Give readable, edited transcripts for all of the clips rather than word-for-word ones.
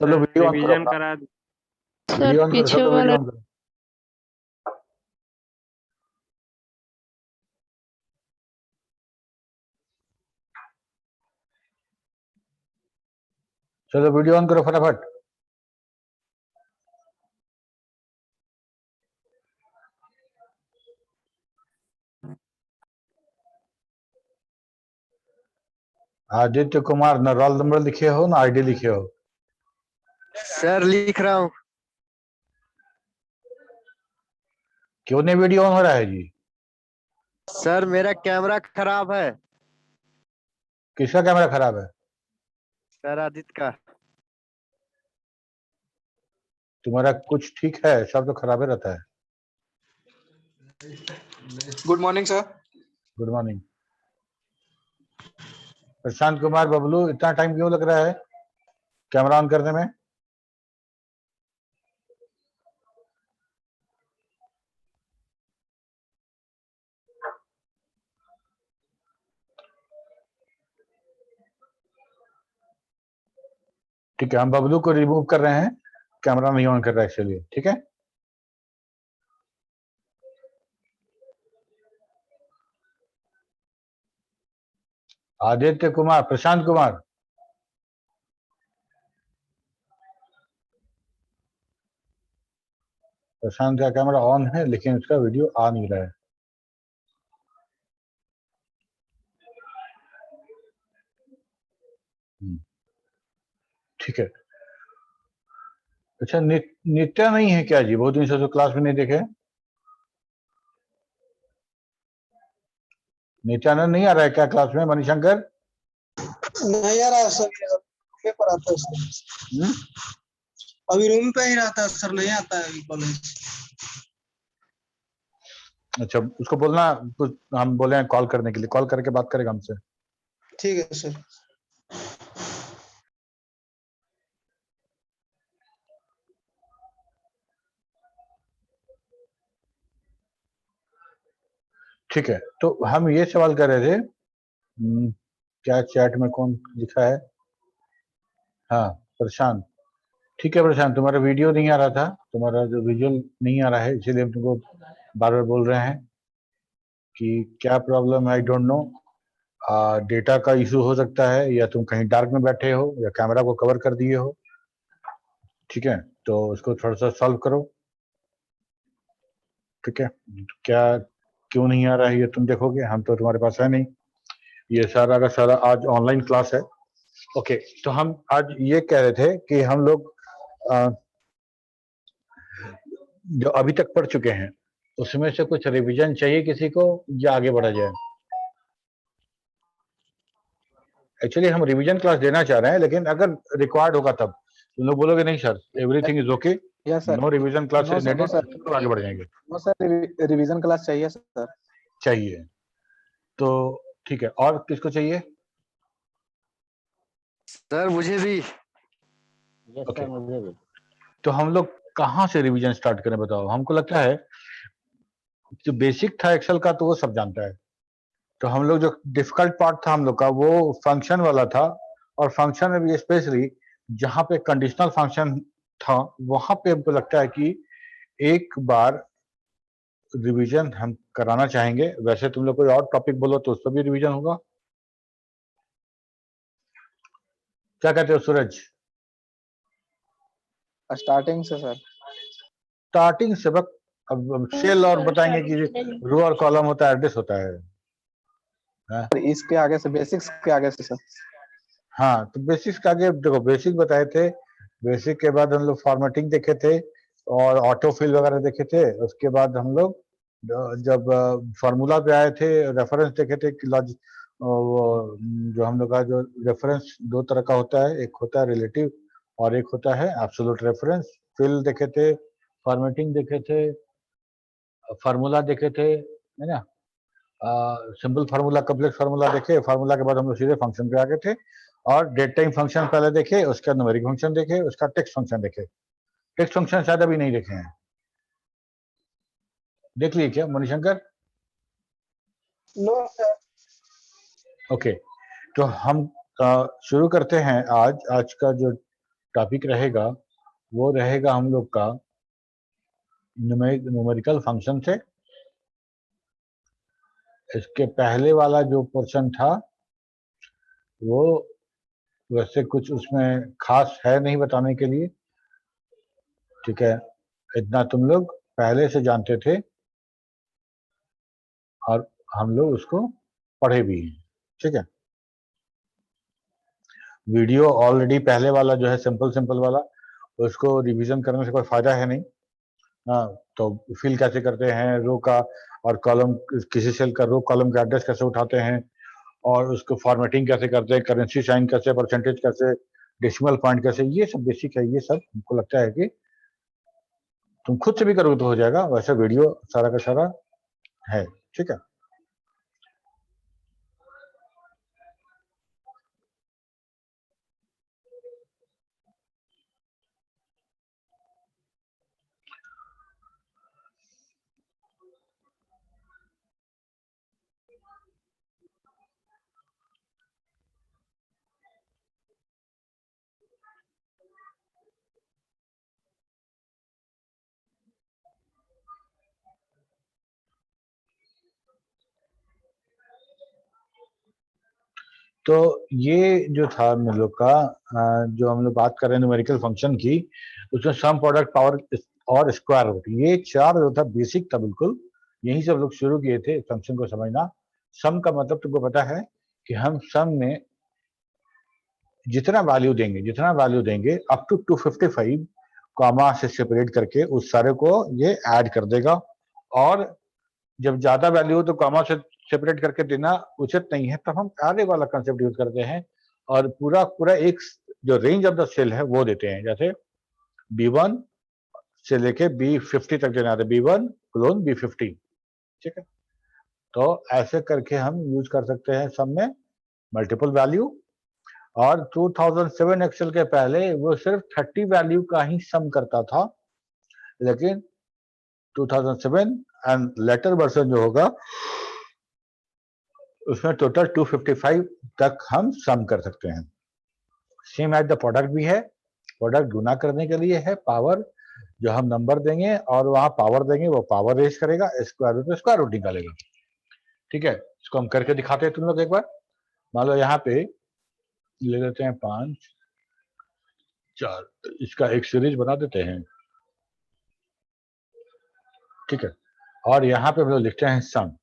चलो video on करो revision अपना। करा दी। वीडियो सर ऑन करो, पीछे सब लोग वाला वीडियो ऑन करो। चलो वीडियो ऑन करो फटाफट। आदित्य कुमार, ना रोल नंबर लिखे हो ना आईडी लिखे हो। सर लिख रहा हूँ। क्यों नहीं वीडियो ऑन हो रहा है जी? सर मेरा कैमरा खराब है। किसका कैमरा खराब है? सर आदित्य का। तुम्हारा कुछ ठीक है, सब तो खराब ही रहता है। Good morning sir. Good morning. Prashant Kumar Bablu, इतना टाइम क्यों लग रहा है कैमरा ऑन करने में? ठीक है, हम बबलू को रिमूव कर रहे हैं, कैमरा नहीं ऑन कर रहा है इसलिए। ठीक है, आदित्य कुमार, प्रशांत कुमार, प्रशांत का कैमरा ऑन है लेकिन उसका वीडियो आ नहीं रहा है। ठीक है। अच्छा, नित्या नहीं है क्या जी? बहुत दिन से तो क्लास में नहीं देखे। नित्यानंद नहीं आ रहा है क्या क्लास में? मणिशंकर नहीं आ रहा है सर, ये पेपर आता है सर। अभी रूम पे ही रहता है सर, नहीं आता है अभी कॉलेज। अच्छा, उसको बोलना कुछ, हम बोले हैं कॉल करने के लिए, कॉल करके बात करेगा हमसे। ठीक है सर। ठीक है, तो हम ये सवाल कर रहे थे, क्या चैट में कौन लिखा है? हाँ, प्रशांत। ठीक है प्रशांत, तुम्हारा वीडियो नहीं आ रहा था, तुम्हारा जो विजुअल नहीं आ रहा है, इसीलिए हम तुमको बार बार बोल रहे हैं कि क्या प्रॉब्लम है, आई डोंट नो। डेटा का इशू हो सकता है, या तुम कहीं डार्क में बैठे हो, या कैमरा को कवर कर दिए हो। ठीक है, तो उसको थोड़ा सा सॉल्व करो। ठीक है, क्या क्यों नहीं आ रहा है ये तुम देखोगे, हम तो तुम्हारे पास है नहीं। ये सारा का सारा आज ऑनलाइन क्लास है। ओके, तो हम आज ये कह रहे थे कि हम लोग जो अभी तक पढ़ चुके हैं उसमें से कुछ रिवीजन चाहिए किसी को, या आगे बढ़ा जाए? एक्चुअली हम रिवीजन क्लास देना चाह रहे हैं, लेकिन अगर रिक्वायर्ड होगा तब तुम लोग बोलोगे नहीं sir everything is okay, no revision class is needed, तो आगे बढ़ जाएंगे। नो सर, रिवीजन क्लास चाहिए सर। चाहिए तो ठीक है, और किसको चाहिए? सर मुझे भी। ओके, तो हम लोग कहाँ से रिवीजन स्टार्ट करें बताओ? हमको लगता है जो बेसिक था एक्सेल का तो वो सब जानता है, तो हम लोग जो डिफिकल्ट पार्ट था हम लोग का वो फंक्शन वाला था, और फंक्शन में भी स्पेशली जहाँ पे कंडीशनल फंक्शन था वहां पे हमको लगता है कि एक बार रिवीजन हम कराना चाहेंगे। वैसे तुम लोग कोई और टॉपिक बोलो तो उस पर भी रिवीजन होगा। क्या कहते हो सूरज? स्टार्टिंग से सर। स्टार्टिंग से बस, अब सेल और बताएंगे कि रो और कॉलम होता है, एड्रेस होता है। इसके आगे से, बेसिक्स के आगे से सर। हाँ, तो बेसिक्स के आगे देखो, बेसिक बताए थे, बेसिक के बाद हम लोग फॉर्मेटिंग देखे थे और ऑटो फिल वगैरह देखे थे। उसके बाद हम लोग जब फार्मूला पे आए थे, रेफरेंस देखे थे कि वो जो हम लोग का जो रेफरेंस दो तरह का होता है, एक होता है रिलेटिव और एक होता है एब्सोल्यूट रेफरेंस। फिल देखे थे, फॉर्मेटिंग देखे थे, फार्मूला देखे थे, है ना, सिंपल फार्मूला, कॉम्प्लेक्स फार्मूला देखे। फार्मूला के बाद हम लोग सीधे फंक्शन पे आ गए थे, और डेट टाइम फंक्शन पहले देखे, उसका न्यूमेरिक फंक्शन देखे, उसका टेक्स्ट फंक्शन देखे। टेक्स्ट फंक्शन शायद अभी नहीं देखे हैं, देख लिए क्या मणिशंकर? No sir. ओके, तो हम शुरू करते हैं आज का जो टॉपिक रहेगा वो रहेगा हम लोग का न्यूमेरिकल फंक्शन से। इसके पहले वाला जो पोर्शन था वो वैसे कुछ उसमें खास है नहीं बताने के लिए, ठीक है, इतना तुम लोग पहले से जानते थे और हम लोग उसको पढ़े भी हैं, ठीक है। वीडियो ऑलरेडी पहले वाला जो है सिंपल वाला, उसको रिवीजन करने से कोई फायदा है नहीं। हाँ, तो फिल कैसे करते हैं रो का और कॉलम, किसी सेल का रो कॉलम का एड्रेस कैसे उठाते हैं और उसको फॉर्मेटिंग कैसे करते हैं, करेंसी साइन कैसे, परसेंटेज कैसे, डेसिमल पॉइंट कैसे, ये सब बेसिक है। ये सब हमको लगता है कि तुम खुद से भी करोगे तो हो जाएगा, वैसे वीडियो सारा का सारा है, ठीक है। तो ये जो था हम लोग का जो हम लोग बात कर रहे हैं न्यूमेरिकल फंक्शन की, उसमें सम, प्रोडक्ट, पावर और स्क्वायर रूट, ये चार जो था बेसिक था बिल्कुल। यहीं से हम लोग शुरू किए थे फंक्शन को समझना। सम का मतलब तुमको पता है कि हम सम में जितना वैल्यू देंगे अप टू 255 कॉमा से सेपरेट करके उस सारे को ये ऐड कर देगा। और जब ज्यादा वैल्यू हो तो कॉमा से सेपरेट करके देना उचित नहीं है, तब हम आगे वाला कंसेप्ट यूज करते हैं और पूरा पूरा एक जो रेंज ऑफ द सेल है वो देते हैं। जैसे B1 से लेके B50 तक देना है, B1 क्लोन B50, ठीक है। तो ऐसे करके हम यूज कर सकते हैं सम में मल्टीपल वैल्यू। और 2007 एक्सेल के पहले वो सिर्फ 30 वैल्यू का ही सम करता था, लेकिन 2007 एंड लेटर वर्जन जो होगा उसमें टोटल 255 तक हम सम कर सकते हैं। सेम एज द प्रोडक्ट भी है, प्रोडक्ट गुना करने के लिए है, पावर जो हम नंबर देंगे और वहां पावर देंगे वो पावर रेज करेगा, स्क्वायर रूट निकालेगा, ठीक है। इसको हम करके दिखाते हैं तुम लोग एक बार। मान लो यहाँ पे ले लेते हैं 5 4, इसका एक सीरीज बना देते हैं, ठीक है। और यहाँ पे हम लोग लिखते हैं सम।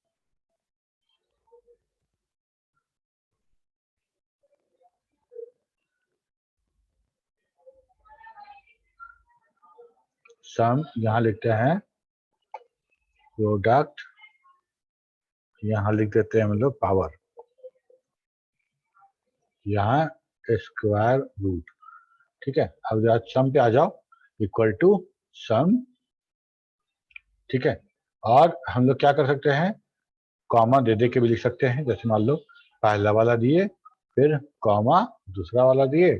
सम यहाँ लिखते हैं, प्रोडक्ट यहाँ लिख देते हैं हम लोग पावर, यहाँ स्क्वायर रूट, ठीक है। अब जरा सम पे आ जाओ, इक्वल टू सम, ठीक है। और हम लोग क्या कर सकते हैं, कॉमा दे के भी लिख सकते हैं। जैसे मान लो पहला वाला दिए, फिर कॉमा दूसरा वाला दिए,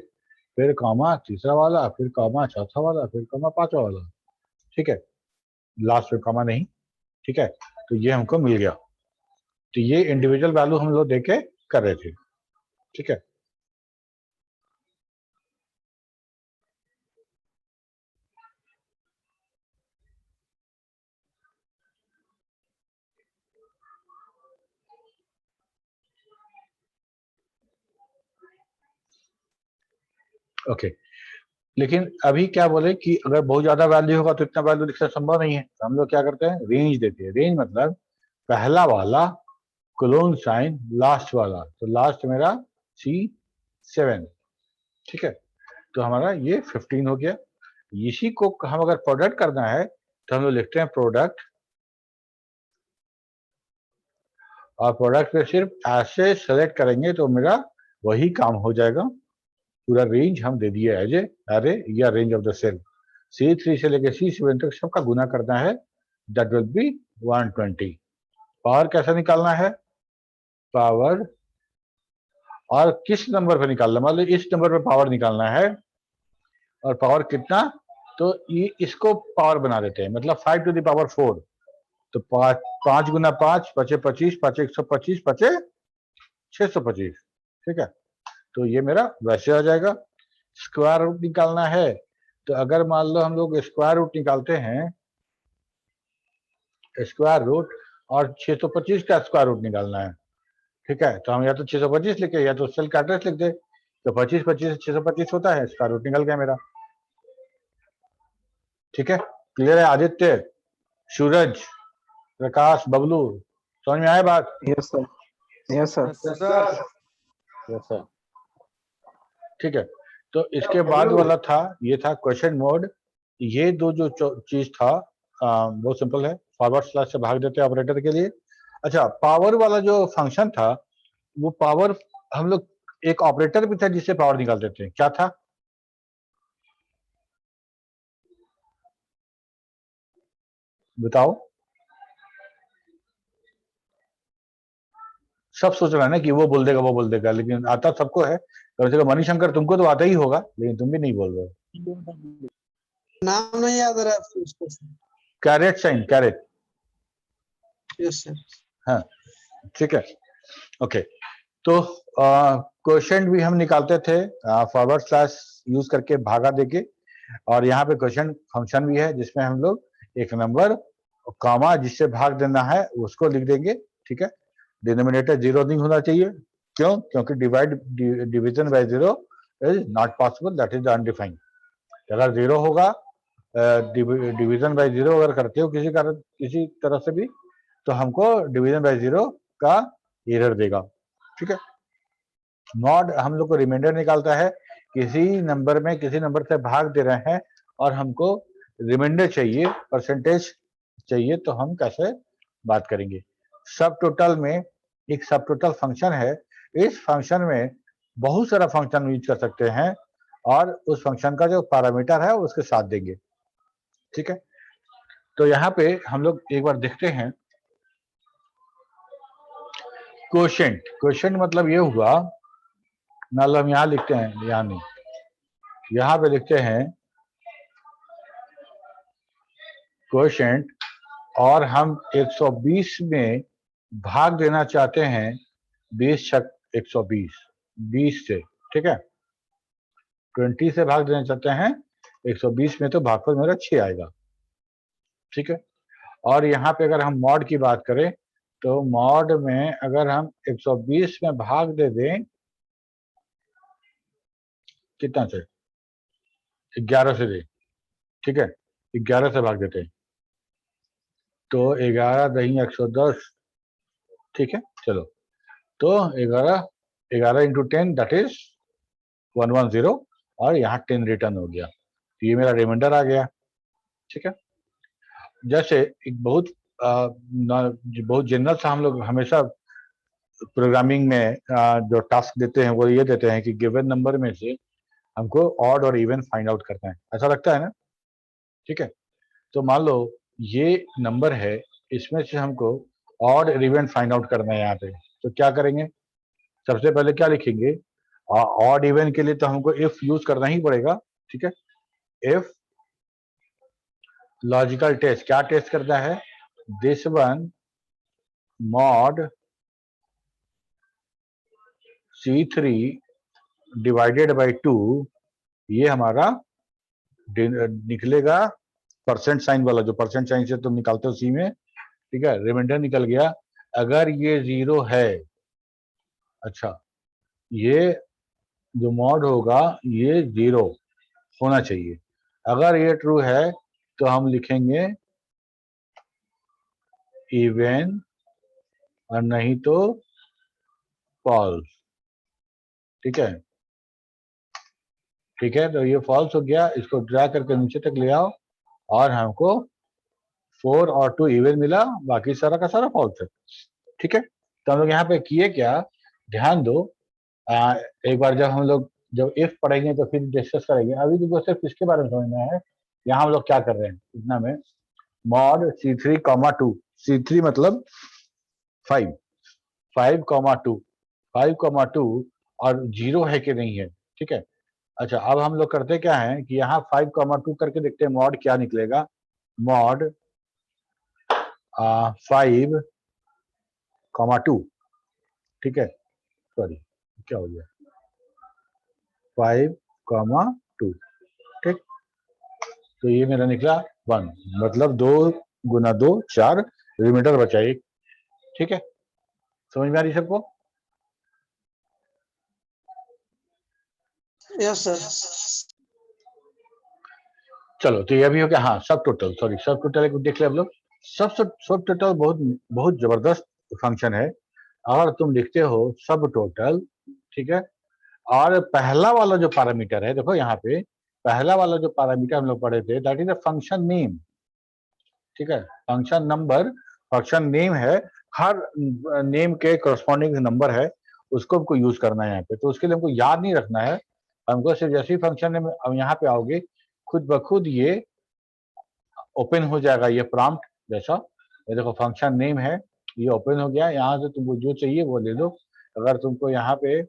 फिर कॉमा तीसरा वाला, फिर कॉमा चौथा वाला, फिर कॉमा पांचवा वाला, ठीक है। लास्ट में कॉमा नहीं, ठीक है। तो ये हमको मिल गया। तो ये इंडिविजुअल वैल्यू हम लोग देके कर रहे थे, ठीक है। ओके, लेकिन अभी क्या बोले कि अगर बहुत ज्यादा वैल्यू होगा तो इतना वैल्यू लिखना संभव नहीं है, तो हम लोग क्या करते हैं, रेंज देते हैं। रेंज मतलब पहला वाला क्लोन साइन लास्ट वाला, तो लास्ट मेरा C7, ठीक है। तो हमारा ये 15 हो गया। इसी को हम अगर प्रोडक्ट करना है तो हम लोग लिखते हैं प्रोडक्ट, और प्रोडक्ट पे सिर्फ ऐसे सेलेक्ट करेंगे तो मेरा वही काम हो जाएगा। पूरा रेंज हम दे दिए एज ए अरे या range of the cell, C3 से लेके C7 तक सबका गुना करना है, दैट विल बी 120। पावर कैसे निकालना है, पावर और किस नंबर पे निकालना, मान लो इस नंबर पे पावर निकालना है, और पावर कितना, तो ये इसको पावर बना देते हैं, मतलब 5 to the power 4। तो 5 गुना 5 पचे 25, पचे 125, पचे 625, ठीक है। तो ये मेरा वैसे आ जाएगा। स्क्वायर रूट निकालना है, तो अगर मान लो हम लोग स्क्वायर रूट निकालते हैं, स्क्वायर रूट, और 625 का स्क्वायर रूट निकालना है, ठीक है, तो हम या तो 625 लिखे या तो सेल का एड्रेस लिख दे, तो 25 25 625 होता है, स्क्वायर रूट निकल गया मेरा। ठीक है, क्लियर है आदित्य, सूरज, प्रकाश, बबलू, समझ में आया बात? Yes sir, yes sir. Sir yes sir, ठीक है। तो इसके बाद वाला था, ये था क्वेश्चन मोड। ये दो जो चीज था बहुत सिंपल है, फॉरवर्ड स्लैश से भाग देते हैं ऑपरेटर के लिए। अच्छा, पावर वाला जो फंक्शन था, वो पावर हम लोग एक ऑपरेटर भी था जिससे पावर निकाल देते हैं, क्या था? बताओ। सब सोच रहा है ना कि वो बोल देगा वो बोल देगा, लेकिन आता सबको है। तो मणिशंकर तुमको तो आता ही होगा, लेकिन तुम भी नहीं बोल रहे हो। नाम नहीं याद आ रहा है फिर उसको। Caret sign, caret. Yes sir. हाँ, ठीक है, ओके। तो क्वेश्चन भी हम निकालते थे फॉरवर्ड स्लैश यूज करके भागा देके, और यहाँ पे क्वेश्चन फंक्शन भी है जिसमें हम लोग एक नंबर कॉमा जिससे भाग देना है उसको लिख देंगे, ठीक है। डिनोमिनेटर जीरो नहीं होना चाहिए, क्यों? क्योंकि division by zero is not possible, that is undefined. अगर जीरो होगा, डिवीजन बाय जीरो अगर करते हो किसी कारण किसी तरह से भी, तो हमको डिवीजन बाय जीरो का एरर देगा, ठीक है। मॉड हम लोग को रिमाइंडर निकालता है, किसी नंबर में किसी नंबर से भाग दे रहे हैं और हमको रिमाइंडर चाहिए, परसेंटेज चाहिए, तो हम कैसे बात करेंगे। सब टोटल में एक सब टोटल फंक्शन है, इस फंक्शन में बहुत सारा फंक्शन यूज कर सकते हैं, और उस फंक्शन का जो पैरामीटर है उसके साथ देंगे, ठीक है। तो यहाँ पे हम लोग एक बार देखते हैं क्वोशेंट। क्वोशेंट मतलब ये हुआ, मान लो हम यहाँ लिखते हैं, यहाँ नहीं, यहाँ पे लिखते हैं क्वोशेंट, और हम 120 में भाग देना चाहते हैं 20 छक 120, 20 से, ठीक है। 20 से भाग देना चाहते हैं 120 में, तो भागफल मेरा 6 आएगा, ठीक है। और यहाँ पे अगर हम मॉड की बात करें, तो मॉड में अगर हम 120 में भाग दे दें, कितना से? 11 से दे, ठीक है, 11 से भाग देते हैं, तो 11 दही 110, ठीक है, चलो। तो 11 11 इंटू 10 दैट इज 110, और यहाँ 10 रिटर्न हो गया, तो ये मेरा रिमाइंडर आ गया, ठीक है। जैसे एक बहुत जनरल सा हम लोग हमेशा प्रोग्रामिंग में जो टास्क देते हैं वो ये देते हैं कि गिवन नंबर में से हमको ऑड और इवन फाइंड आउट करना है, ऐसा लगता है ना, ठीक है। तो मान लो ये नंबर है, इसमें से हमको ऑड और इवन फाइंड आउट करना है यहाँ पे, तो क्या करेंगे? सबसे पहले क्या लिखेंगे? ऑड इवन के लिए तो हमको इफ यूज करना ही पड़ेगा, ठीक है। इफ लॉजिकल टेस्ट, क्या टेस्ट करना है? This one mod C3 divided by 2, ये हमारा निकलेगा परसेंट साइन वाला, जो परसेंट साइन से तुम निकालते हो सी में, ठीक है, रिमाइंडर निकल गया। अगर ये 0 है, अच्छा, ये जो मॉड होगा ये 0 होना चाहिए। अगर ये ट्रू है तो हम लिखेंगे इवन, और नहीं तो फॉल्स, ठीक है, ठीक है। तो ये फॉल्स हो गया, इसको ड्रैग करके नीचे तक ले आओ, और हमको 4 और 2 इवन मिला, बाकी सारा का सारा फॉल्स है, ठीक है। तो हम लोग यहाँ पे किए क्या, ध्यान दो, एक बार जब इफ पढ़ेंगे तो फिर डिस्कस करेंगे, अभी तो सिर्फ इसके बारे में समझना है। यहाँ हम लोग क्या कर रहे हैं इतना में, मॉड C3 कॉमा 2, C3 मतलब 5, 5 कॉमा 2, 5 कॉमा 2, और 0 है कि नहीं है, ठीक है। अच्छा, अब हम लोग करते क्या है कि यहाँ 5 कॉमा 2 करके देखते हैं मॉड क्या निकलेगा। मॉड 5 कॉमा 2, ठीक है, सॉरी क्या हो गया, 5 कॉमा 2, ठीक। तो ये मेरा निकला 1, मतलब 2 गुना 2 4, रिमाइंडर बचा 1, ठीक है। समझ में आ रही सबको? Yes sir. चलो तो ये भी हो गया। हाँ, सब टोटल, सॉरी, सब टोटल एक देख ले हम लोग। सब टोटल बहुत बहुत जबरदस्त फंक्शन है। और तुम लिखते हो सब टोटल, ठीक है। और पहला वाला जो पैरामीटर है, देखो यहाँ पे पहला वाला जो पैरामीटर हम लोग पढ़े थे, that is a function name, ठीक है। फंक्शन नंबर, फंक्शन नेम है, हर नेम के करस्पॉन्डिंग नंबर है, उसको हमको यूज करना है यहाँ पे। तो उसके लिए हमको याद नहीं रखना है, हमको सिर्फ जैसे ही फंक्शन नेम अब यहाँ पे आओगे, खुद ब खुद ये ओपन हो जाएगा, ये प्रॉम्प्ट जैसा। ये देखो फंक्शन नेम है, ये ओपन हो गया। यहाँ से तुमको जो चाहिए वो ले लो। अगर तुमको यहाँ पे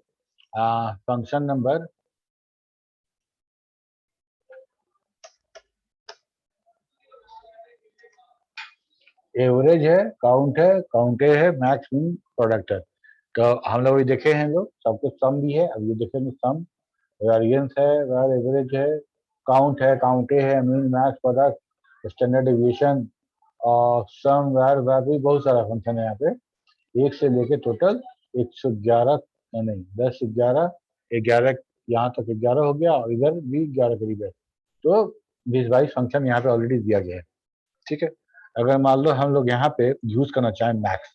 फंक्शन नंबर एवरेज है, काउंट है, मैक्स मिन प्रोडक्ट है। तो हम लोग ये देखे हैं, लोग सब कुछ सम भी है। अब ये देखेंगे सम, वेरिएंस है, वेर एवरेज है, काउंट है, mean max product, standard deviation और सम वेर भी बहुत सारा फंक्शन है यहाँ पे। 1 से लेके टोटल 111, नहीं 10 11 11, यहाँ तक 11 हो गया और इधर भी 11 करीब है। तो 20-22 फंक्शन यहाँ पे ऑलरेडी दिया गया है, ठीक है। अगर मान लो हम लोग यहाँ पे यूज करना चाहें मैक्स,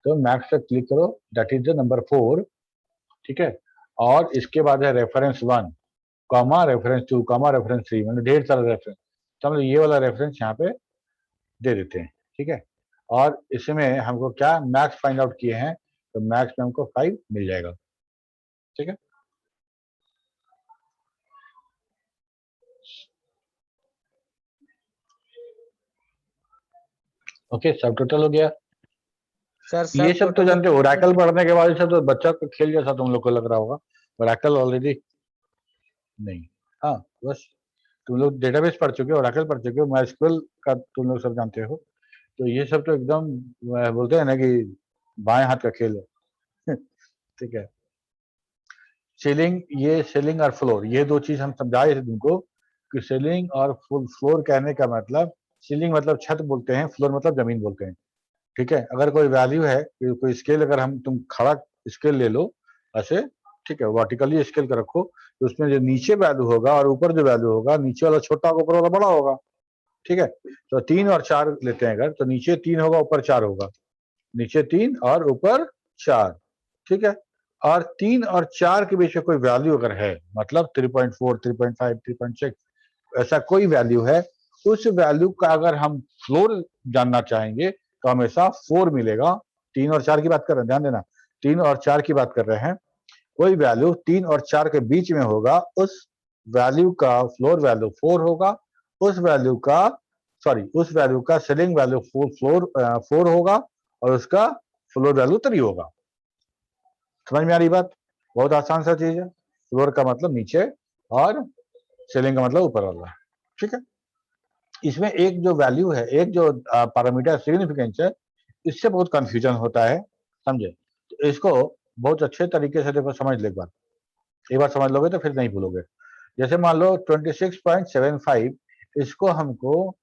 तो मैक्स पे क्लिक करो, दैट इज द नंबर 4, ठीक है। और इसके बाद है reference 1, comma reference 2, comma reference 3, मतलब ढेर सारा रेफरेंस। तो हम लोग ये वाला रेफरेंस यहाँ पे दे देते हैं, ठीक है। और इसमें हमको क्या मैक्स फाइंड आउट किए हैं, तो मैक्स में हमको 5 मिल जाएगा, ठीक है। ओके, सब टोटल हो गया। सर ये सब सब तो टोटल जानते हो, ओरेकल पढ़ने के बाद ये सब तो बच्चा का खेल जैसा तुम लोग को लग रहा होगा। ओरेकल ऑलरेडी नहीं, हाँ बस तुम लोग डेटाबेस पढ़ चुके हो, ओरेकल पढ़ चुके हो, माइस्क्वेल का तुम लोग सब जानते हो। तो ये सब तो एकदम बोलते हैं ना कि बाएं हाथ का खेल है ठीक है। सीलिंग, ये सीलिंग और फ्लोर, ये दो चीज हम समझाए थे तुमको कि सीलिंग और फ्लोर कहने का मतलब, सीलिंग मतलब छत बोलते हैं, फ्लोर मतलब जमीन बोलते हैं, ठीक है। अगर कोई वैल्यू है, कोई स्केल, अगर हम तुम खड़ा स्केल ले लो ऐसे, ठीक है, वर्टिकली स्केल कर रखो, तो उसमें जो नीचे वैल्यू होगा और ऊपर जो वैल्यू होगा, नीचे वाला छोटा होगा, ऊपर वाला बड़ा होगा, ठीक है। तो 3 और 4 लेते हैं अगर, तो नीचे 3 होगा, ऊपर 4 होगा, नीचे 3 और ऊपर 4, ठीक है। और 3 और 4 के बीच में कोई वैल्यू अगर है, मतलब 3.4, 3.5, 3.6, ऐसा कोई वैल्यू है, उस वैल्यू का अगर हम फ्लोर जानना चाहेंगे तो हमेशा 4 मिलेगा। 3 और 4 की बात कर रहे हैं, ध्यान देना, 3 और 4 की बात कर रहे हैं। कोई वैल्यू 3 और 4 के बीच में होगा, उस वैल्यू का फ्लोर वैल्यू 4 होगा। उस वैल्यू का, सॉरी, उस वैल्यू का सीलिंग वैल्यू 4 होगा और उसका फ्लोर वैल्यू 3 होगा। समझ में आ रही बात? बहुत आसान सा चीज है। फ्लोर का मतलब नीचे और सीलिंग का मतलब ऊपर वाला, ठीक है। इसमें एक जो वैल्यू है, एक जो पैरामीटर सिग्निफिकेंस है, इससे बहुत कंफ्यूजन होता है, समझे। तो इसको बहुत अच्छे तरीके से देखो, समझ लो एक बार समझ लोगे तो फिर नहीं भूलोगे। जैसे मान लो 26.75, इसको हमको,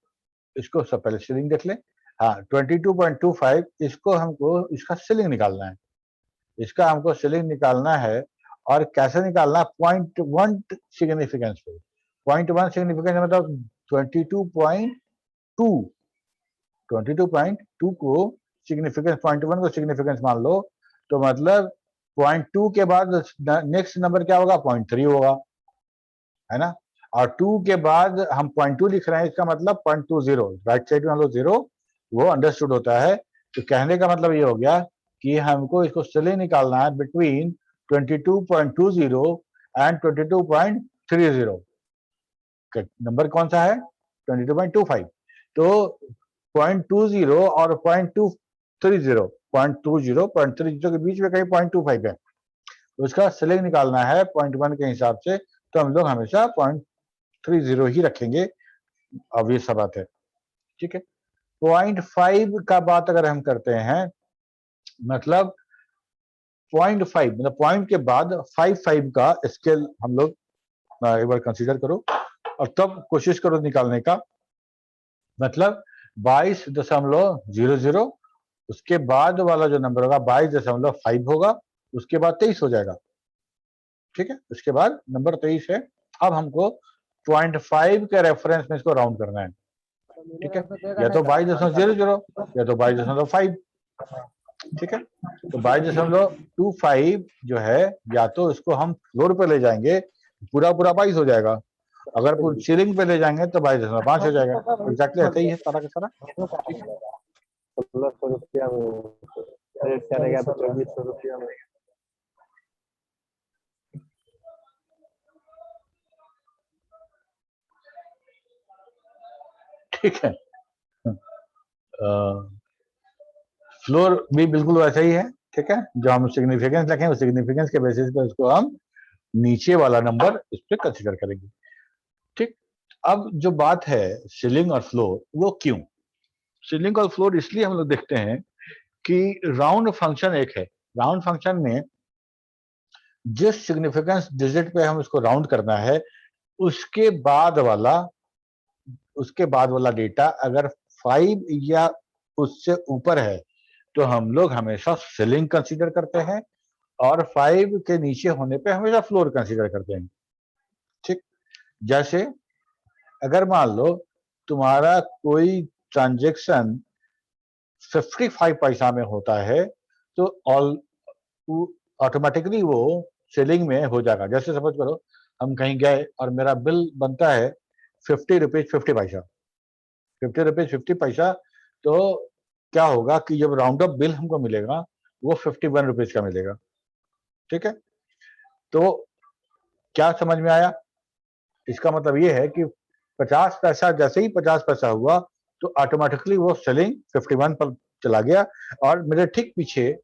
इसको सब पहले सीलिंग देख ले। हाँ, 22.25, इसको हमको इसका सीलिंग निकालना है, इसका हमको सीलिंग निकालना है। और कैसे निकालना है? 0.1 सिग्निफिकेंस पे। 0.1 सिग्निफिकेंस मतलब 22.2, 22.2 को सिग्निफिकेंस, 0.1 को सिग्निफिकेंस मान लो, तो मतलब 0.2 के बाद नेक्स्ट नंबर क्या होगा? 0.3 होगा, है ना। और 2 के बाद हम 0.2 लिख रहे हैं, इसका मतलब 0.20, राइट साइड में हम लोग 0, वो अंडरस्टूड होता है। तो कहने का मतलब ये हो गया कि हमको इसको सीलिंग निकालना है बिटवीन 22.20 एंड 22.30। नंबर कौन सा है? 22.25। तो 0.20 और 0.230, 0.20 के बीच में कहीं 0.25 है, तो उसका सीलिंग निकालना है 0.1 के हिसाब से। तो हम लोग हमेशा 0.30 ही रखेंगे, ऑब्वियस सा बात है, ठीक है। 0.5 का बात अगर हम करते हैं, मतलब 0.5 मतलब पॉइंट के बाद 5 का स्केल हम लोग एक बार कंसीडर करो और तब कोशिश करो निकालने का। मतलब 22.00, उसके बाद वाला जो नंबर होगा 22.5 होगा, उसके बाद 23 हो जाएगा। ठीक है, उसके बाद नंबर 23 है। अब हमको 0.5 के रेफरेंस में इसको राउंड करना है। ठीक है, या तो 22.00 या तो 22.5। ठीक है, तो 22.25 जो है, या तो इसको हम फ्लोर पे ले जाएंगे, पूरा 22 हो जाएगा। अगर पूरी सीलिंग पे ले जाएंगे तो 22.5 हो जाएगा। एग्जैक्टली ऐसा ही है सारा का सारा। 1600 रुपया में रेट चलेगा तो 2400 रुपया में। ठीक है, फ्लोर भी बिल्कुल वैसा ही है। ठीक है, जो हम सिग्निफिकेंस लिखें उस सिग्निफिकेंस के बेसिस पे उसको हम नीचे वाला नंबर इस पे कंसीडर करेंगे। ठीक, अब जो बात है सीलिंग और फ्लोर, वो क्यों? सीलिंग और फ्लोर इसलिए हम लोग देखते हैं कि राउंड फंक्शन एक है। राउंड फंक्शन में जिस सिग्निफिकेंस डिजिट पे हम उसको राउंड करना है, उसके बाद वाला डेटा अगर 5 या उससे ऊपर है तो हम लोग हमेशा सीलिंग कंसीडर करते हैं, और 5 के नीचे होने पे हमेशा फ्लोर कंसीडर करते हैं। ठीक, जैसे अगर मान लो तुम्हारा कोई ट्रांजेक्शन 55 पैसा में होता है तो ऑटोमेटिकली वो सेलिंग में हो जाएगा। जैसे सपोज करो हम कहीं गए और मेरा बिल बनता है 50 रुपीज 50 पैसा, 50 रुपीज 50 पैसा, तो क्या होगा कि जब राउंड अप बिल हमको मिलेगा वो 51 रुपीज का मिलेगा। ठीक है, तो क्या समझ में आया? इसका मतलब ये है कि 50 पैसा, जैसे ही 50 पैसा हुआ तो ऑटोमेटिकली वो सेलिंग 51 पर चला गया, और मेरे ठीक पीछे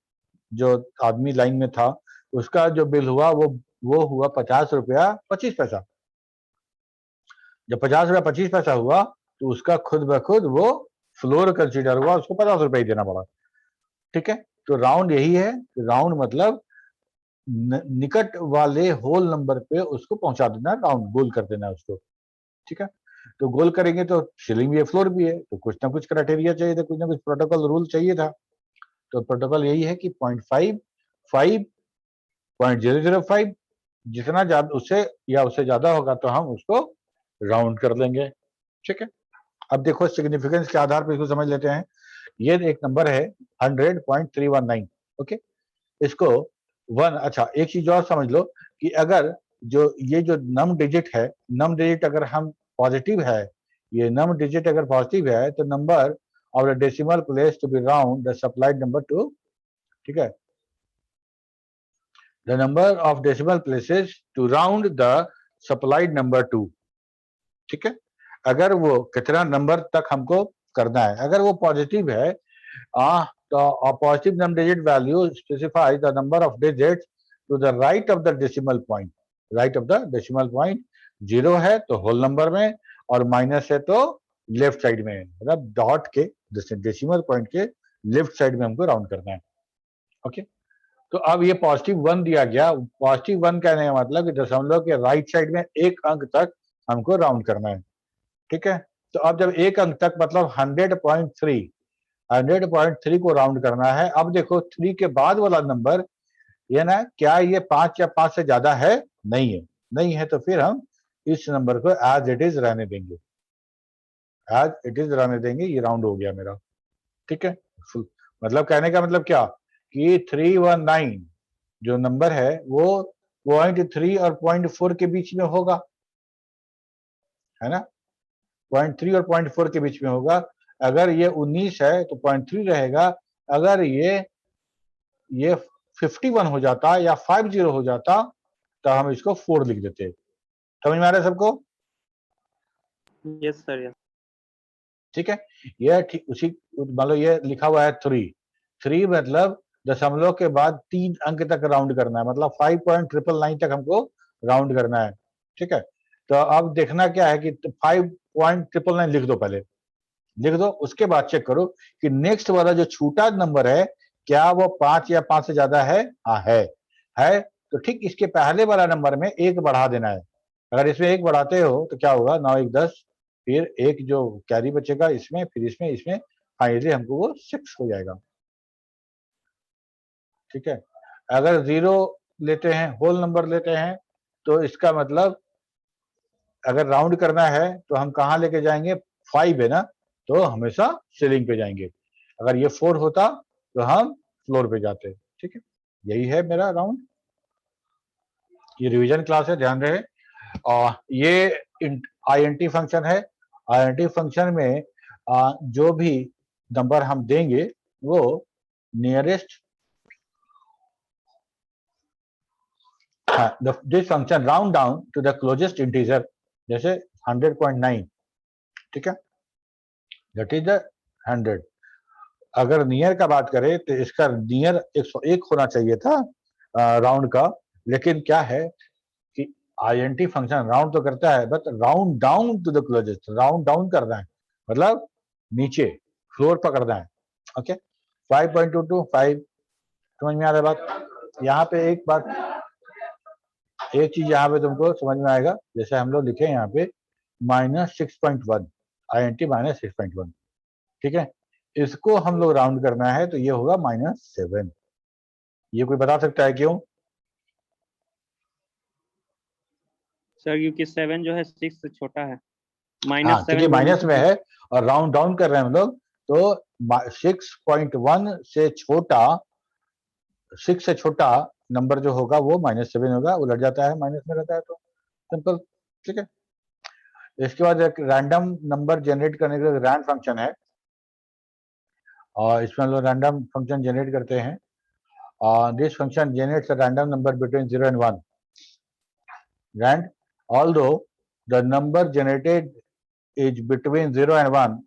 जो आदमी लाइन में था उसका जो बिल हुआ वो हुआ 50 रुपया 25 पैसा। जब 50 रुपया 25 पैसा हुआ तो उसका खुद ब खुद वो फ्लोर कंसीडर हुआ, उसको 50 रुपया ही देना पड़ा। ठीक है, तो राउंड यही है, राउंड मतलब निकट वाले होल नंबर पे उसको पहुंचा देना, राउंड गोल कर देना उसको। ठीक है, तो गोल करेंगे तो सीलिंग भी है फ्लोर भी है, तो कुछ ना कुछ क्राइटेरिया चाहिए था, कुछ ना कुछ प्रोटोकॉल रूल चाहिए था। तो प्रोटोकॉल यही है कि 0.5, 5, 0.005, जितना ज्यादा उससे या उससे ज्यादा होगा तो हम उसको राउंड कर लेंगे। ठीक है, अब देखो सिग्निफिकेंस के आधार पर इसको समझ लेते हैं। ये एक नंबर है 100.319। ओके, इसको अच्छा एक चीज और समझ लो कि अगर ये जो नम डिजिट है, नम डिजिट अगर हम पॉजिटिव है, ये नम डिजिट अगर पॉजिटिव है तो number of the decimal place to be round the supplied number to. ठीक है, the number of decimal places to round the supplied number to. ठीक है, अगर वो कितना नंबर तक हमको करना है, अगर वो पॉजिटिव है तो a positive num digit value specifies the number of digits to the right of the decimal point. Right of the decimal point, 0 है तो होल नंबर में, और माइनस है तो लेफ्ट साइड में, मतलब डॉट के डेसिमल पॉइंट के लेफ्ट साइड में हमको राउंड करना है। ओके, तो अब ये +1 दिया गया। +1 कहने का मतलब कि दशमलव के राइट साइड में एक अंक तक हमको राउंड करना है। ठीक है, तो अब जब एक अंक तक मतलब 100.3 को राउंड करना है। अब देखो 3 के बाद वाला नंबर ये ना, क्या ये 5 या 5 से ज्यादा है? नहीं है, नहीं है, तो फिर हम इस नंबर को एज इट इज रहने देंगे, एज इट इज रहने देंगे। ये राउंड हो गया मेरा। ठीक है, मतलब कहने का मतलब क्या कि 319 जो नंबर है वो 0.3 और 0.4 के बीच में होगा, है ना, 0.3 और 0.4 के बीच में होगा। अगर ये 19 है तो 0.3 रहेगा। अगर ये 51 हो जाता या 50 हो जाता तो हम इसको 4 लिख देते। समझ में आ रहा है सबको? Yes sir, yes. ठीक है, ये ठीक उसी, मान लो ये लिखा हुआ है 3 मतलब दशमलव के बाद 3 अंक तक राउंड करना है, मतलब 5.999 तक हमको राउंड करना है। ठीक है, तो अब देखना क्या है कि 5.999 लिख दो, पहले लिख दो, उसके बाद चेक करो कि नेक्स्ट वाला जो छूटा नंबर है क्या वो 5 या 5 से ज्यादा है? हाँ है तो ठीक इसके पहले वाला नंबर में 1 बढ़ा देना है। अगर इसमें एक बढ़ाते हो तो क्या होगा, 9 1 10, फिर एक जो कैरी बचेगा इसमें, फिर इसमें फाइनली हमको वो 6 हो जाएगा। ठीक है, अगर 0 लेते हैं, होल नंबर लेते हैं, तो इसका मतलब अगर राउंड करना है तो हम कहाँ लेके जाएंगे, 5 है ना, तो हमेशा सीलिंग पे जाएंगे। अगर ये 4 होता तो हम फ्लोर पे जाते। ठीक है, यही है मेरा राउंड। ये रिवीजन क्लास है, ध्यान रहे। और ये INT फंक्शन है। INT फंक्शन में जो भी नंबर हम देंगे वो nearest, this function round down to the closest integer, जैसे 100.9। ठीक है, दैट इज द 100। अगर नियर का बात करें तो इसका नियर 101 होना चाहिए था राउंड का, लेकिन क्या है कि INT फंक्शन राउंड तो करता है but round down to the closest, round down करना है, मतलब नीचे फ्लोर पकड़ना है। ओके, 5.22 समझ में आ रहा है बात। यहाँ पे एक चीज यहाँ पे तुमको समझ में आएगा, जैसे हम लोग लिखे यहाँ पे -6.1, INT -6.1। ठीक है, इसको हम लोग राउंड करना है तो ये होगा -7। ये कोई बता सकता है क्यों? सर क्योंकि 7 जो है 6 से छोटा है, हाँ, क्योंकि -7 माइनस में है और राउंड डाउन कर रहे हैं हम लोग, तो 6.1 से छोटा, 6 से छोटा नंबर जो होगा वो -7 होगा, उलट जाता है, माइनस में रहता है, तो सिंपल। ठीक है, इसके बाद एक रैंडम नंबर जनरेट करने के लिए रैंड फंक्शन है, और इसमें हम लोग रैंडम फंक्शन जनरेट करते हैं। This function generates a random number between 0 and 1, and although the number generated is between 0 and 1,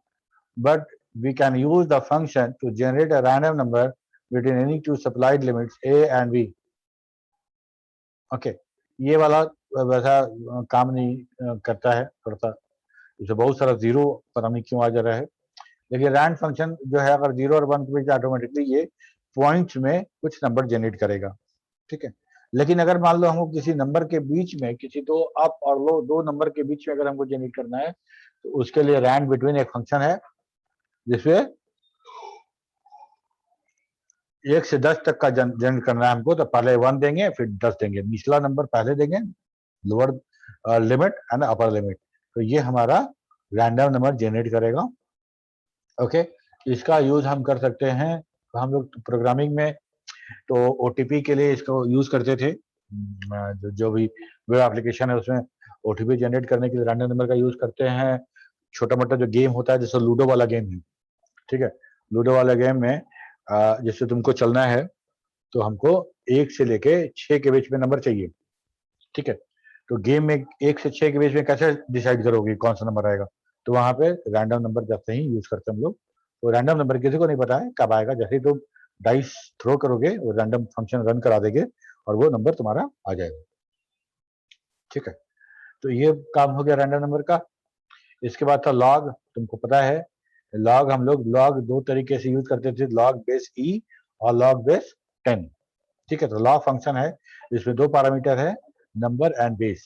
but we can use the function to generate a random number between any two supplied limits a and b. Okay, ये वाला वैसा काम नहीं करता है, इसे बहुत सारा जीरो पता नहीं क्यों आ जा रहा है, लेकिन रैंड फंक्शन जो है अगर 0 और 1 के बीच ऑटोमेटिकली ये पॉइंट्स में कुछ नंबर जनरेट करेगा। ठीक है, लेकिन अगर मान लो हमको किसी नंबर के बीच में, किसी दो अप और लो दो नंबर के बीच में अगर हमको जनरेट करना है, तो उसके लिए रैंड बिटवीन एक फंक्शन है जिसमें 1 से 10 तक का जनरेट करना है हमको, तो पहले 1 देंगे फिर 10 देंगे, निचला नंबर पहले देंगे, lower limit and upper limit, तो ये हमारा रैंडम नंबर जनरेट करेगा। ओके, इसका यूज हम कर सकते हैं, हम लोग प्रोग्रामिंग में तो OTP के लिए इसको यूज करते थे। जो भी वेब एप्लीकेशन है उसमें OTP जनरेट करने के लिए रैंडम नंबर का यूज करते हैं। छोटा मोटा जो गेम होता है, जैसे लूडो वाला गेम है, ठीक है, लूडो वाला गेम में जैसे तुमको चलना है तो हमको 1 से लेके 6 के बीच में नंबर चाहिए। ठीक है, तो गेम में 1 से 6 के बीच में कैसे डिसाइड करोगे कौन सा नंबर आएगा, तो वहां पे रैंडम नंबर जैसे ही यूज करते हैं हम लोग। तो रैंडम नंबर किसी को नहीं पता है कब आएगा, जैसे ही तुम डाइस थ्रो करोगे वो रैंडम फंक्शन रन करा देंगे और वो नंबर तुम्हारा आ जाएगा। ठीक है, तो ये काम हो गया रैंडम नंबर का। इसके बाद था लॉग, तुमको पता है लॉग हम लोग दो तरीके से यूज करते थे, लॉग बेस ई और लॉग बेस 10। ठीक है, तो लॉग फंक्शन है, इसमें दो पैरामीटर है, number and base,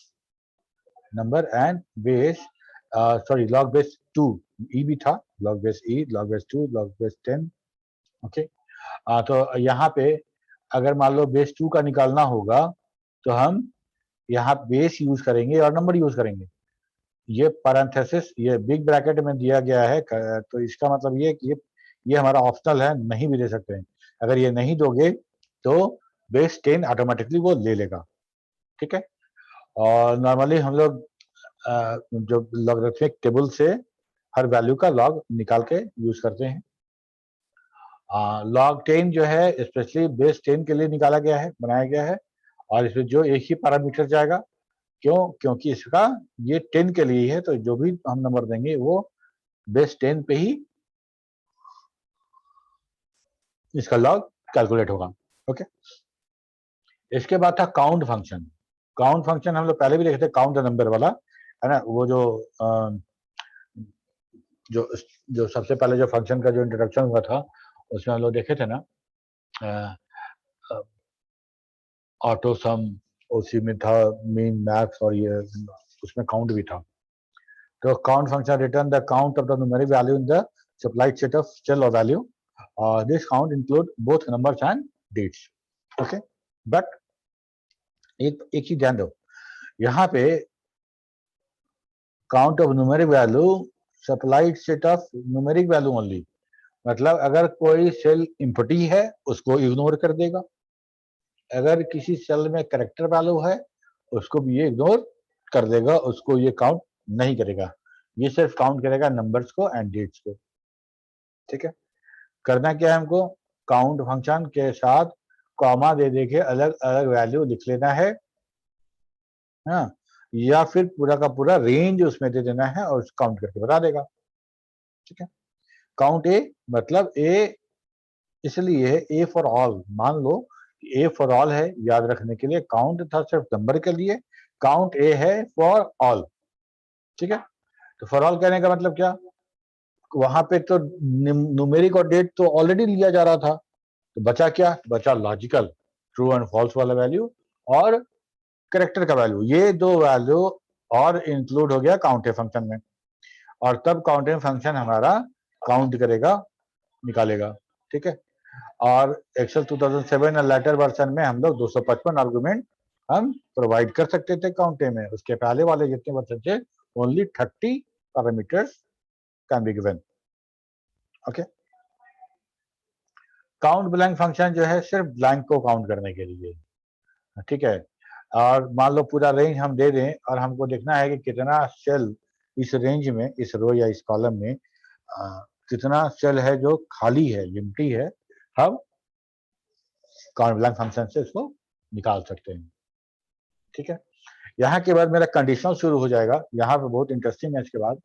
number and base, sorry log base 2, e भी था, log base e, log base 2, log base 10। Okay, तो यहाँ पे अगर मान लो बेस 2 का निकालना होगा तो हम यहाँ बेस यूज करेंगे और नंबर यूज करेंगे। ये पैरेंथेसिस, ये बिग ब्रैकेट में दिया गया है, तो इसका मतलब ये कि ये हमारा ऑप्शनल है, नहीं भी दे सकते हैं। अगर ये नहीं दोगे तो बेस 10 ऑटोमेटिकली वो ले लेगा। ठीक है, और नॉर्मली हम लोग जो लॉगरिथमिक टेबल से हर वैल्यू का लॉग निकाल के यूज करते हैं। लॉग 10 जो है स्पेशली बेस 10 के लिए निकाला गया है, बनाया गया है, और इसमें जो एक ही पैरामीटर जाएगा, क्योंकि इसका ये 10 के लिए है, तो जो भी हम नंबर देंगे वो बेस 10 पे ही इसका लॉग कैलकुलेट होगा। ओके, इसके बाद था काउंट फंक्शन। काउंट फंक्शन हम लोग पहले भी देखे थे, काउंट द नंबर वाला, है ना, वो जो सबसे पहले जो फंक्शन का जो इंट्रोडक्शन हुआ था उसमें हम लोग देखे थे ना, ऑटो सम, उसी में था मीन, मैक्स और ये उसमें काउंट भी था। तो count function return the count of the numeric value in the supplied set of cell और value. This count include both numbers and dates. Okay, but एक चीज ध्यान दो, यहाँ पे count of numeric value supplied set of numeric value only, मतलब अगर कोई सेल इम्पटी है उसको इग्नोर कर देगा, अगर किसी सेल में कैरेक्टर वैल्यू है उसको भी ये इग्नोर कर देगा, उसको ये काउंट नहीं करेगा, ये सिर्फ काउंट करेगा नंबर्स को एंड डेट्स को। ठीक है, करना क्या है हमको, काउंट फंक्शन के साथ कॉमा दे के अलग अलग वैल्यू लिख लेना है, हाँ, या फिर पूरा का पूरा रेंज उसमें दे देना है और काउंट करके बता देगा। ठीक है, काउंट ए मतलब ए इसलिए ए फॉर ऑल, मान लो ए फॉर ऑल है, याद रखने के लिए, काउंट था सिर्फ नंबर के लिए, काउंट ए है फॉर ऑल। ठीक है, तो फॉर ऑल कहने का मतलब क्या, वहां पे तो न्यूमेरिक और डेट तो ऑलरेडी लिया जा रहा था, तो बचा क्या, बचा लॉजिकल ट्रू एंड फॉल्स वाला वैल्यू और कैरेक्टर का वैल्यू, ये दो वैल्यू और इंक्लूड हो गया काउंट फंक्शन में, और तब काउंटिंग फंक्शन हमारा काउंट करेगा, निकालेगा। ठीक है, और एक्सेल 2007 लेटर वर्जन में हम लोग 255 आर्गुमेंट हम प्रोवाइड कर सकते थे काउंटे में, उसके पहले वाले जितने वर्जन थे only 30 parameters can be given. Okay, count blank function जो है सिर्फ ब्लैंक को काउंट करने के लिए। ठीक है, और मान लो पूरा रेंज हम दे दें और हमको देखना है कि कितना सेल इस रेंज में, इस रो या इस कॉलम में कितना सेल है जो खाली है, एम्प्टी है, हम काउंट ब्लैंक फंक्शन से इसको निकाल सकते हैं। ठीक है, यहाँ के बाद मेरा कंडीशनल शुरू हो जाएगा, यहाँ पे बहुत इंटरेस्टिंग है। इसके बाद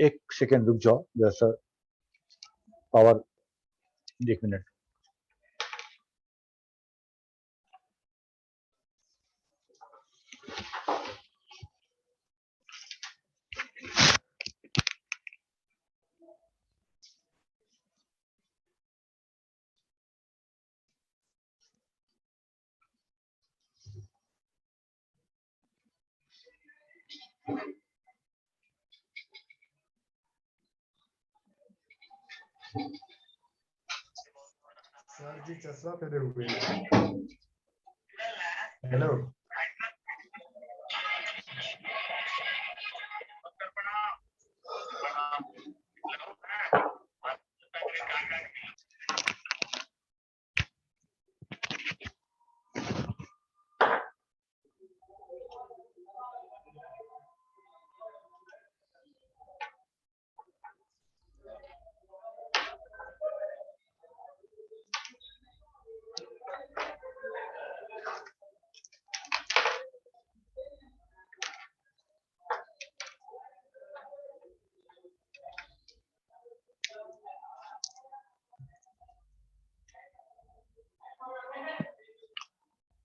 एक सेकेंड रुक जाओ जैसा, पावर, एक मिनट। सर जी चश्मा पहने हुए हैं। हेलो,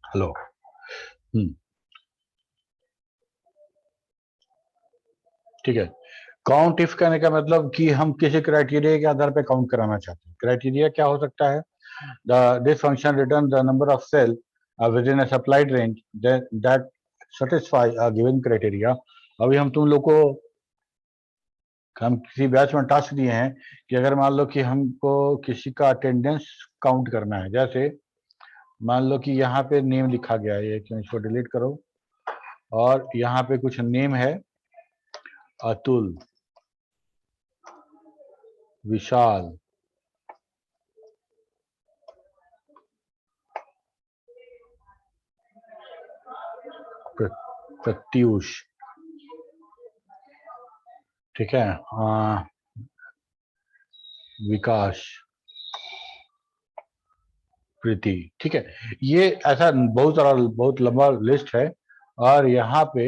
हेलो, ठीक है, काउंट इफ कहने का मतलब कि हम किसी क्राइटेरिया के आधार पे काउंट कराना चाहते हैं। क्राइटेरिया क्या हो सकता है, this function return the number of cell within a supplied range that satisfy a given criteria. अभी हम तुम लोग को, हम किसी बैच में टास्क दिए हैं कि अगर मान लो कि हमको किसी का अटेंडेंस काउंट करना है, जैसे मान लो कि यहाँ पे नेम लिखा गया है, क्यों, इसको डिलीट करो, और यहाँ पे कुछ नेम है, अतुल, विशाल, प्रत्युष, ठीक है, विकास, प्रीति। ठीक है, ये ऐसा बहुत सारा, बहुत लंबा लिस्ट है, और यहाँ पे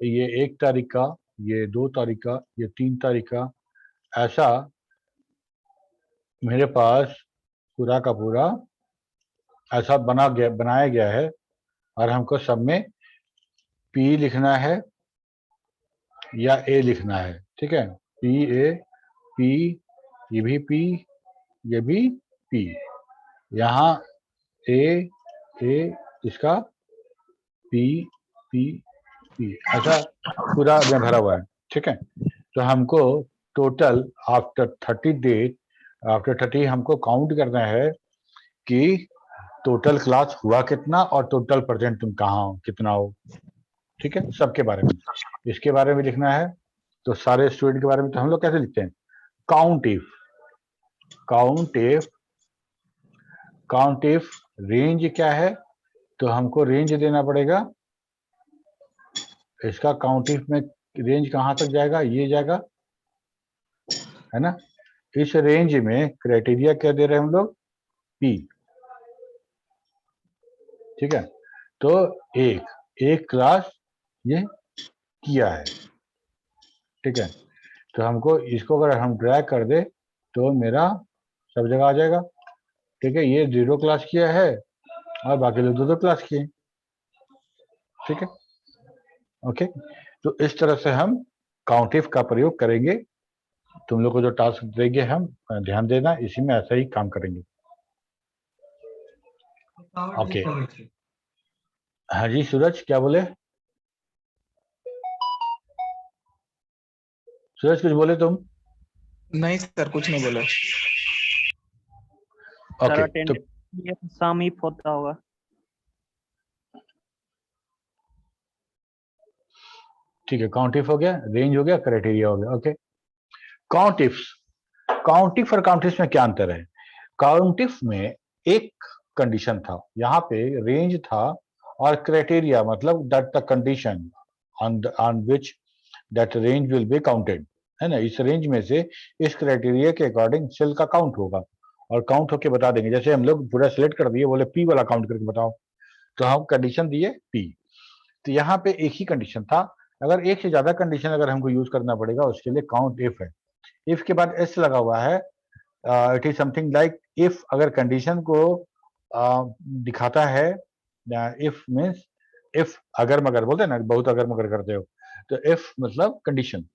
ये 1 तारीख का, ये 2 तारीख का, ये 3 तारीख का, ऐसा मेरे पास पूरा का पूरा ऐसा बनाया गया है, और हमको सब में पी लिखना है या ए लिखना है। ठीक है, पी ए, पी, ये भी पी, ये भी पी, यहाँ ए, इसका पी, पी, P ऐसा पूरा में भरा हुआ है, ठीक है। तो हमको टोटल आफ्टर 30 हमको काउंट करना है कि टोटल क्लास हुआ कितना और टोटल परसेंट तुम कहाँ हो, कितना हो, ठीक है। सबके बारे में, इसके बारे में लिखना है। तो सारे स्टूडेंट के बारे में तो हम लोग कैसे लिखते हैं, काउंट इफ रेंज क्या है, तो हमको रेंज देना पड़ेगा इसका। काउंट इफ में रेंज कहाँ तक जाएगा, ये जाएगा, है ना। इस रेंज में क्राइटेरिया क्या दे रहे हैं हम लोग, P, ठीक है। तो एक क्लास ये किया है, ठीक है। तो हमको इसको अगर हम ड्रैग कर दे तो मेरा सब जगह आ जाएगा, ठीक है। ये 0 क्लास किया है और बाकी लोग 2 क्लास किए, ठीक है, ओके। तो इस तरह से हम काउंट इफ का प्रयोग करेंगे। तुम लोग को जो टास्क देंगे हम, ध्यान देना, इसी में ऐसा ही काम करेंगे। ओके, हाँ जी सूरज क्या बोले, सूरज कुछ बोले तुम? नहीं सर, कुछ नहीं बोला। सर ओके, तो अटेंडेंस सम इफ होता होगा। ठीक है, काउंट इफ हो गया, रेंज हो गया, क्राइटेरिया हो गया, ओके। काउंट इफ और काउंट इफ में क्या अंतर है? काउंट इफ में एक कंडीशन था, यहाँ पे रेंज था, और क्राइटेरिया मतलब that the condition on which that range will be counted, है ना। इस रेंज में से इस क्राइटेरिया के अकॉर्डिंग सेल का काउंट होगा और काउंट होके बता देंगे। जैसे हम लोग पूरा सिलेक्ट कर दिए, बोले P वाला काउंट करके बताओ, तो हम कंडीशन दिए P। तो यहाँ पे एक ही कंडीशन था, अगर एक से ज्यादा कंडीशन अगर हमको यूज करना पड़ेगा उसके लिए काउंट इफ है। इफ के बाद एस लगा हुआ है, it is something like if, अगर कंडीशन को दिखाता है, इफ मीन्स इफ अगर मगर बोलते हैं ना, बहुत अगर मगर करते हो, तो इफ मतलब कंडीशन,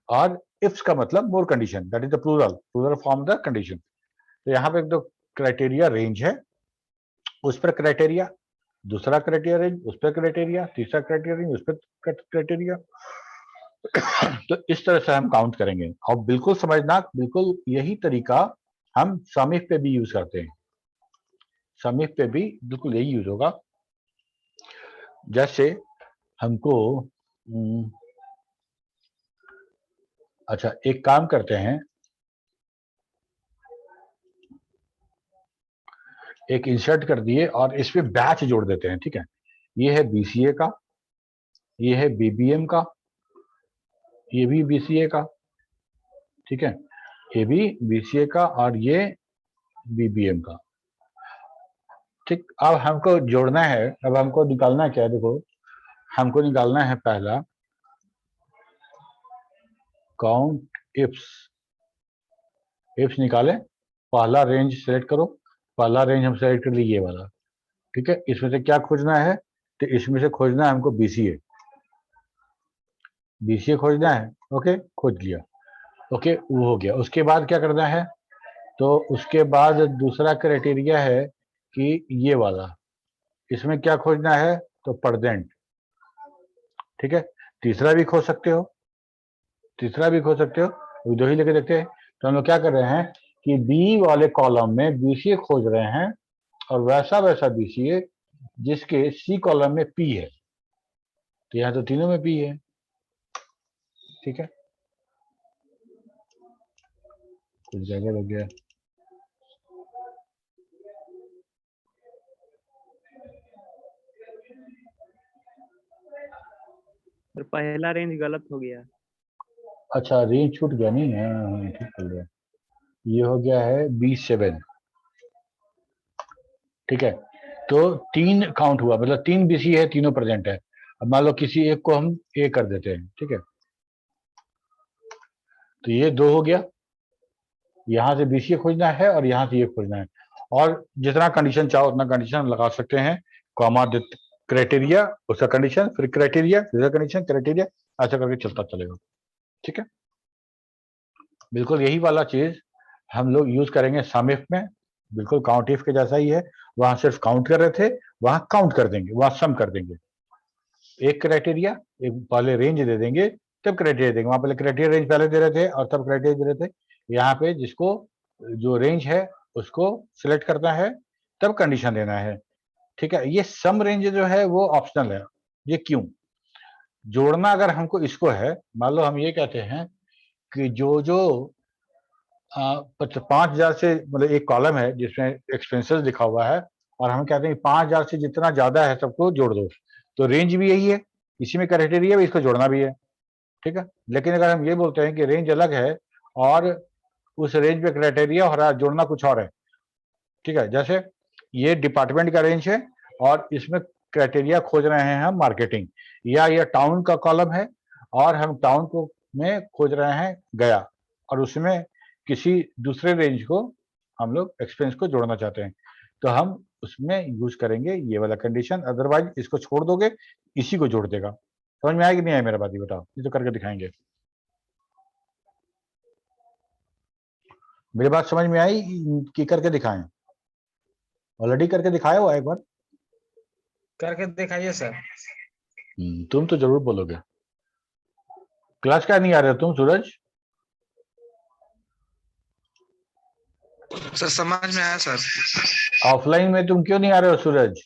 और इफ्स का मतलब more condition, that is the plural form the condition. तो यहाँ पे एक तो क्राइटेरिया रेंज है, उस पर क्राइटेरिया, दूसरा क्राइटेरिया रेंज, उस पर क्राइटेरिया, तीसरा क्राइटेरिया रेंज, उस पर क्राइटेरिया। तो इस तरह से हम काउंट करेंगे। और बिल्कुल समझना, बिल्कुल यही तरीका हम सम इफ पे भी यूज करते हैं। सम इफ पे भी बिल्कुल यही यूज होगा। जैसे हमको अच्छा एक काम करते हैं, एक इंसर्ट कर दिए और इसमें बैच जोड़ देते हैं, ठीक है। ये है BCA का, ये है BBM का, ये भी BCA का, ठीक है, ये भी BCA का, और ये BBM का, ठीक। अब हमको जोड़ना है, अब हमको निकालना क्या है, देखो हमको निकालना है पहला काउंट इफ्स निकाले, पहला रेंज सेलेक्ट करो, पहला रेंज हम सेलेक्ट कर लिए ये वाला, ठीक है। इसमें से क्या खोजना है, तो इसमें से खोजना है हमको BCA खोजना है, ओके, खोज लिया, ओके, वो हो गया। उसके बाद क्या करना है, तो उसके बाद दूसरा क्राइटेरिया है कि ये वाला, इसमें क्या खोजना है, तो परसेंट, ठीक है। तीसरा भी खोज सकते हो, दो ही लेके देखते हैं। तो हम लोग क्या कर रहे हैं कि बी वाले कॉलम में BCA खोज रहे हैं, और वैसा BCA जिसके C कॉलम में P है, तो यहाँ तो तीनों में P है, ठीक है। कुछ जगह लग गया, सर पहला रेंज गलत हो गया। अच्छा रेंज छूट गया, नहीं है, ठीक चल रहा है। ये हो गया है B7, ठीक है। तो 3 काउंट हुआ, मतलब 3 BC है, तीनों प्रेजेंट है। अब मान लो किसी एक को हम A कर देते हैं, ठीक है, तो ये 2 हो गया, यहाँ से BCA खोजना है और यहाँ से ये खोजना है, और जितना कंडीशन चाहो उतना कंडीशन लगा सकते हैं, कॉमा क्राइटेरिया, उसका कंडीशन, फिर क्राइटेरिया, फिर कंडीशन, क्राइटेरिया, ऐसा करके चलता चलेगा, ठीक है। बिल्कुल यही वाला चीज हम लोग यूज करेंगे सम इफ में, बिल्कुल काउंट इफ के जैसा ही है। वहां सिर्फ काउंट कर रहे थे, वहां काउंट कर देंगे, वहां सम कर देंगे। एक क्राइटेरिया, एक पहले रेंज दे देंगे तब क्राइटेरिया देंगे। वहां पहले क्राइटेरिया रेंज पहले दे रहे थे और तब क्राइटेरिया दे रहे थे। यहाँ पे जिसको जो रेंज है उसको सिलेक्ट करना है तब कंडीशन देना है। ठीक है, ये सम रेंज जो है वो ऑप्शनल है। ये क्यों? जोड़ना अगर हमको इसको है, मान लो हम ये कहते हैं कि जो जो 5,000 से मतलब एक कॉलम है जिसमें एक्सपेंसेस लिखा हुआ है और हम कहते हैं 5,000 से जितना ज्यादा है सबको जोड़ दो, तो रेंज भी यही है, इसी में क्राइटेरिया भी, इसको जोड़ना भी है। ठीक है, लेकिन अगर हम ये बोलते हैं कि रेंज अलग है और उस रेंज पे क्राइटेरिया हो रहा है, जोड़ना कुछ और है। ठीक है, जैसे ये डिपार्टमेंट का रेंज है और इसमें क्राइटेरिया खोज रहे हैं हम मार्केटिंग, या ये टाउन का कॉलम है और हम टाउन को में खोज रहे हैं गया और उसमें किसी दूसरे रेंज को हम लोग एक्सपेंस को जोड़ना चाहते हैं, तो हम उसमें यूज करेंगे ये वाला कंडीशन। अदरवाइज इसको छोड़ दोगे, इसी को जोड़ देगा। समझ में आया कि नहीं आया मेरा बात? ये बताओ, ये तो करके दिखाएंगे। मेरी बात समझ में आई कि करके दिखाएं? ऑलरेडी करके दिखाया हुआ है एक बार। करके दिखाइए सर। तुम तो जरूर बोलोगे। क्लास का नहीं आ रहे हो तुम सूरज? सर समझ में आया सर। ऑफलाइन में तुम क्यों नहीं आ रहे हो सूरज?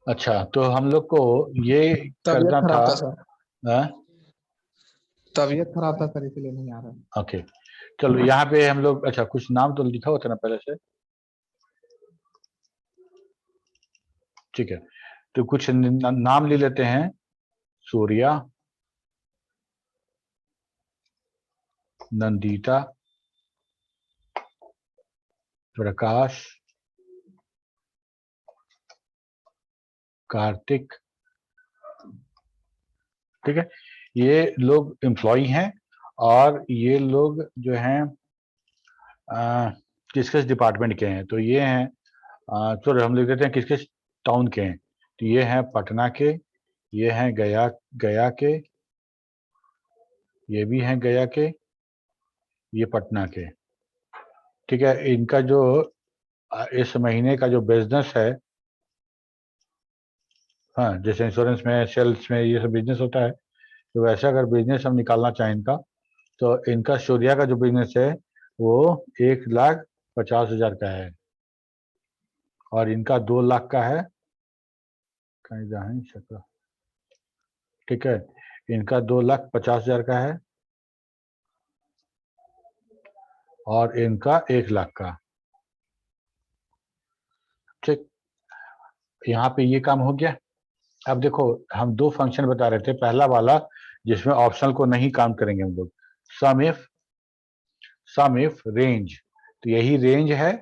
अच्छा, तो हम लोग को ये तबीयत करना खराब था। था सर, हाँ? तबीयत खराब था सर, इसलिए नहीं आ रहा। ओके, चलो यहाँ पे हम लोग, अच्छा कुछ नाम तो लिखा होता ना पहले से। ठीक है, तो कुछ नाम ले लेते हैं। सूर्या, नंदिता, प्रकाश, कार्तिक। ठीक है, ये लोग एम्प्लॉय हैं और ये लोग जो हैं किस किस डिपार्टमेंट के हैं, तो ये हैं चलो हम लिख देते हैं किस किस टाउन के हैं। तो ये हैं पटना के, ये हैं गया गया के, ये भी हैं गया के, ये पटना के। ठीक है, इनका जो इस महीने का जो बिजनेस है, हाँ जैसे इंश्योरेंस में, सेल्स में, ये सब बिजनेस होता है, तो वैसे अगर बिजनेस हम निकालना चाहें इनका, तो इनका सूर्या का जो बिजनेस है वो 1,50,000 का है और इनका 2 लाख का है। कहीं जहाँ शक्ल, ठीक है, इनका 2,50,000 का है और इनका 1 लाख का। ठीक, यहाँ पे ये काम हो गया। अब देखो हम दो फंक्शन बता रहे थे, पहला वाला जिसमें ऑप्शनल को नहीं काम करेंगे हम लोग, सम इफ रेंज, तो यही रेंज है।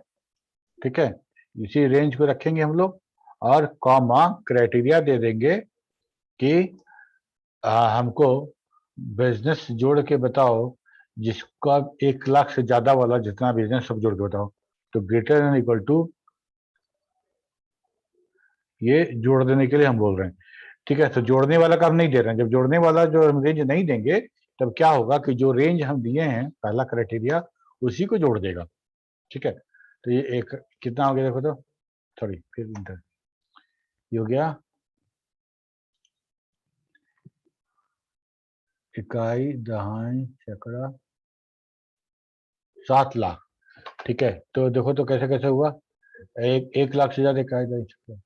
ठीक है, इसी रेंज को रखेंगे हम लोग और कॉमा क्राइटेरिया दे देंगे कि हमको बिजनेस जोड़ के बताओ जिसका 1 लाख से ज्यादा वाला जितना बिजनेस सब जोड़ के बताओ, तो ग्रेटर देन इक्वल टू ये जोड़ देने के लिए हम बोल रहे हैं। ठीक है, तो जोड़ने वाला का हम नहीं दे रहे हैं। जब जोड़ने वाला जो हम रेंज नहीं देंगे तब क्या होगा कि जो रेंज हम दिए हैं पहला क्राइटेरिया उसी को जोड़ देगा। ठीक है, तो ये एक कितना हो गया देखो तो, सॉरी फिर इंटर, ये हो गया इकाई दहाई सैकड़ा 7 लाख। ठीक है, तो देखो तो कैसे कैसे हुआ, 1 लाख से ज्यादा इकाई दहाई सैकड़ा,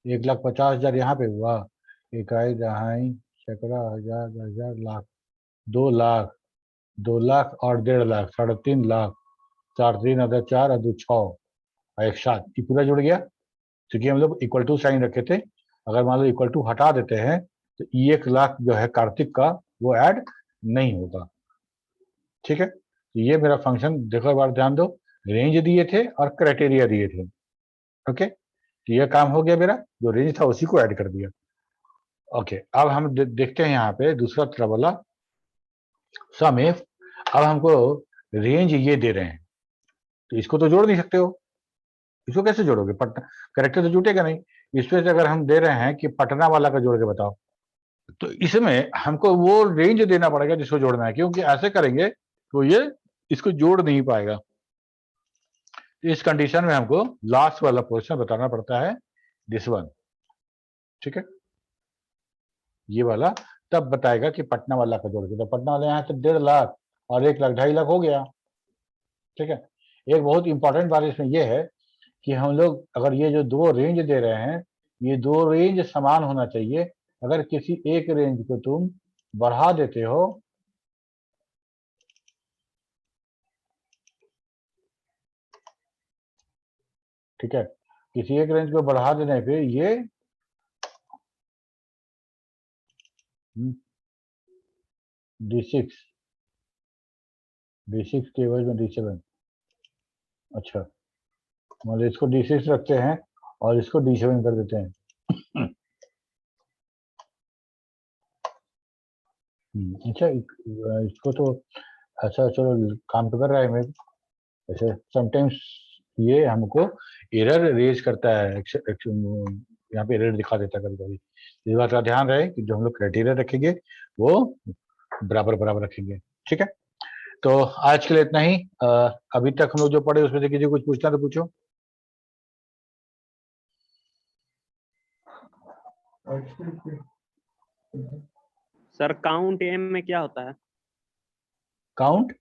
1,50,000 यहाँ पे हुआ, इकाई दहाई सैकड़ा हजार हजार लाख, 2 लाख, 2 लाख और 1.5 लाख, 3.5 लाख, 4 3 अदर 4 अदर 6 और एक साथ, ये पूरा जुड़ गया। क्योंकि हम लोग इक्वल टू साइन रखे थे, अगर मान लो इक्वल टू हटा देते हैं तो 1 लाख जो है कार्तिक का वो ऐड नहीं होगा। ठीक है, तो ये मेरा फंक्शन देखो एक बार ध्यान दो, रेंज दिए थे और क्राइटेरिया दिए थे। ओके, तो ये काम हो गया मेरा, जो रेंज था उसी को ऐड कर दिया। ओके, अब हम देखते हैं यहाँ पे दूसरा तरह वाला सम इफ। अब हमको रेंज ये दे रहे हैं, तो इसको तो जोड़ नहीं सकते हो, इसको कैसे जोड़ोगे? पटना करेक्टर तो जुटेगा नहीं। इसमें से अगर हम दे रहे हैं कि पटना वाला का जोड़ के बताओ, तो इसमें हमको वो रेंज देना पड़ेगा जिसको जोड़ना है, क्योंकि ऐसे करेंगे तो ये इसको जोड़ नहीं पाएगा। तो इस कंडीशन में हमको लास्ट वाला पोर्शन बताना पड़ता है, दिस वन, ठीक है। ये वाला तब बताएगा कि पटना वाला का जोड़ के, तो पटना वाले यहाँ से 1.5 लाख और 1 लाख 2.5 लाख हो गया, ठीक है। एक बहुत इंपॉर्टेंट बात इसमें यह है कि हम लोग अगर ये जो 2 रेंज दे रहे हैं, ये 2 रेंज समान होना चाहिए। अगर किसी एक रेंज को तुम बढ़ा देते हो, ठीक है, किसी एक रेंज को बढ़ा देने पे ये D6 के एवज में D7, अच्छा मतलब इसको D6 रखते हैं और इसको D7 कर देते हैं। अच्छा इसको तो अच्छा चलो काम तो कर रहा है मेरे, ऐसे समटाइम्स ये हमको एरर रेज करता है, यहाँ पे एरर दिखा देता है कभी कभी। इस बात का ध्यान रहे कि जो हम लोग क्राइटेरिया रखेंगे वो बराबर बराबर रखेंगे, ठीक है। तो आज के लिए इतना ही। अभी तक हम लोग जो पढ़े उसमें से किसी को कुछ पूछना तो पूछो। सर काउंट ए में क्या होता है? काउंट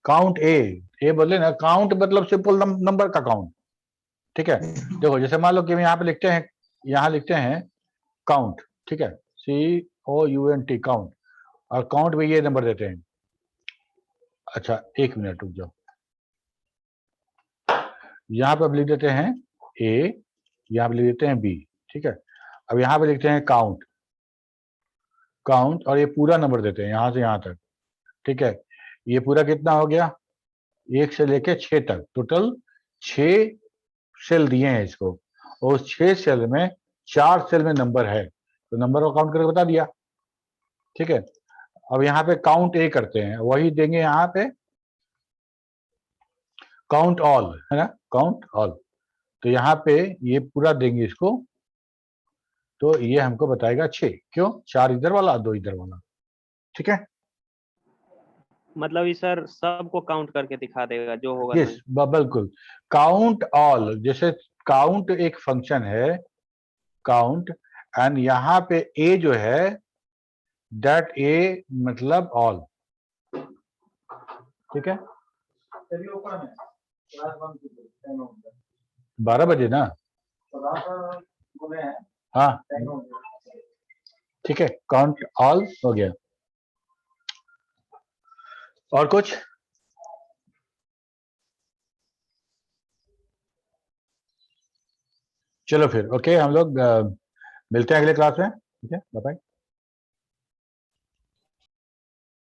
काउंट ए बोले ना, काउंट मतलब सिंपल नंबर का काउंट, ठीक है। देखो जैसे मान लो कि हम यहाँ पे लिखते हैं, यहाँ लिखते हैं काउंट, ठीक है, COUNT काउंट, और काउंट में ये नंबर देते हैं। अच्छा 1 मिनट रुक जाओ, यहाँ पे अब लिख देते हैं A, यहाँ पे लिख देते हैं B, ठीक है। अब यहाँ पे लिखते हैं काउंट, और ये पूरा नंबर देते हैं यहाँ से यहाँ तक, ठीक है। ये पूरा कितना हो गया, 1 से लेके 6 तक, टोटल 6 सेल दिए हैं इसको, और उस 6 सेल में 4 सेल में नंबर है, तो नंबर को काउंट करके बता दिया, ठीक है। अब यहाँ पे काउंट ए करते हैं, वही देंगे यहाँ पे काउंट ऑल, है ना, काउंट ऑल, तो यहाँ पे ये पूरा देंगे इसको, तो ये हमको बताएगा 6, क्यों, 4 इधर वाला 2 इधर वाला, ठीक है। मतलब ये सर सबको काउंट करके दिखा देगा जो होगा। यस बिल्कुल, काउंट ऑल, जैसे काउंट एक फंक्शन है, काउंट, एंड यहाँ पे ए जो है दैट ए मतलब ऑल, ठीक है। 12 बजे ना, हाँ ठीक है, काउंट ऑल हो गया। और कुछ? चलो फिर ओके, हम लोग मिलते हैं अगले क्लास में, ठीक है, बाय बाय।